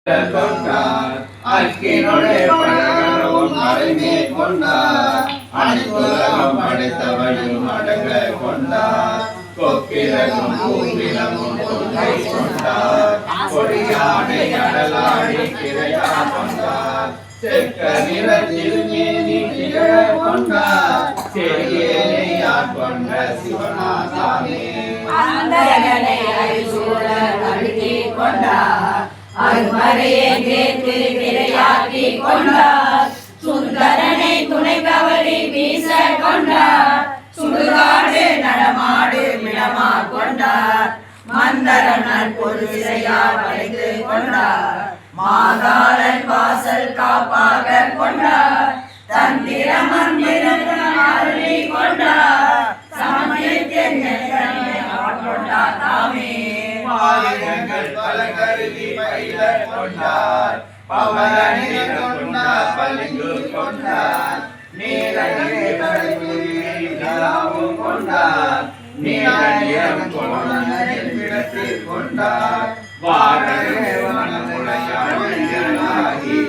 கொண்டார் அக்கினுடைய பழகவும் அருமை கொண்டார் அனைத்துலகம் படைத்தவளும் அடங்க கொண்டார் கொக்கிரகும் பூவிலமும் கொண்டை கொண்டார் கொடியானை கடலாடி கிரையா கொண்டார் செக்க நிற திருமேனி திகழ கொண்டார் செடியேனையார் கொண்ட சிவனாசாமி அந்தரகனை அரிசூழ அழுத்தி கொண்டார் அருமறையை கேட்டு திரையாக்கி கொண்டார் சுந்தரனை துணை கவரி வீச கொண்டார் சுடுகாடு நடமாடு மிளமா கொண்டார் மந்தரனர் பொது சிறையா வைத்து கொண்டார் மாதாளன் வாசல் காப்பாக கொண்டார் தந்திர மந்திரம் அருளி கொண்டார் சமயத்தின் கொண்டார் தாமே பாலினங்கள் பல கருதி பயில கொண்டார் பவனி கொண்டார் பளிங்கு கொண்டார் நீலகிரியும் கொண்டார் நீலம் கொண்டார் கொண்டார் வாரமுடையாகி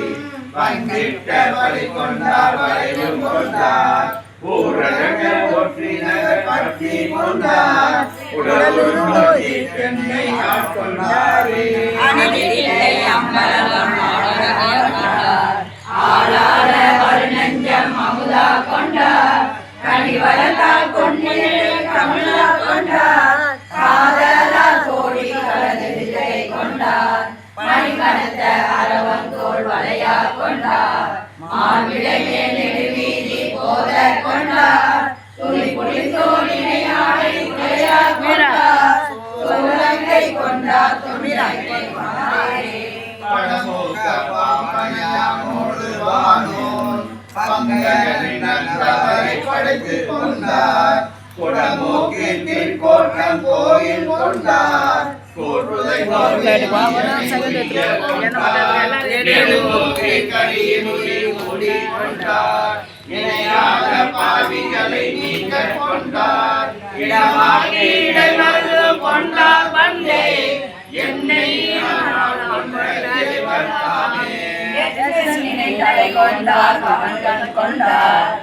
பங்கிட்ட பலி கொண்டார் வரையும் கொண்டார் ஊரக ஒற்றினர் பற்றி கொண்டார் உடலுள் நோக்கி பெண்ணை ஆட்கொண்டாரே அனதில்லை அம்பலம் கொண்டார் ஆளார வருணஞ்சம் அமுதா கொண்டார் கனிவளத்தால் கொண்டிரு கமலா கொண்டார் காதலா தோழி கலந்திரை கொண்டார் பணிகணத்த அரவந்தோள் வளையா கொண்டார் மாவிளையே நெடுவீதி போத கொண்டார் துளி புளி தோழினை ஆடை உடையா கொண்டார் சோழங்கை கொண்டார் தொழிலங்கை கொண்டாரே படமோக பாமணியாமோடு வானோன் பங்கனின் நந்தவரை படைத்து கொண்டார் குடமோக்கின் திருக்கோட்டம் கோயில் கொண்டார் கோட்டுதை கொண்டார் இணையாக பாவிகளை நீங்க கொண்டார் இடமாகி இடைமறு கொண்டார் வந்தே என்னை கொண்டார் கொண்டார்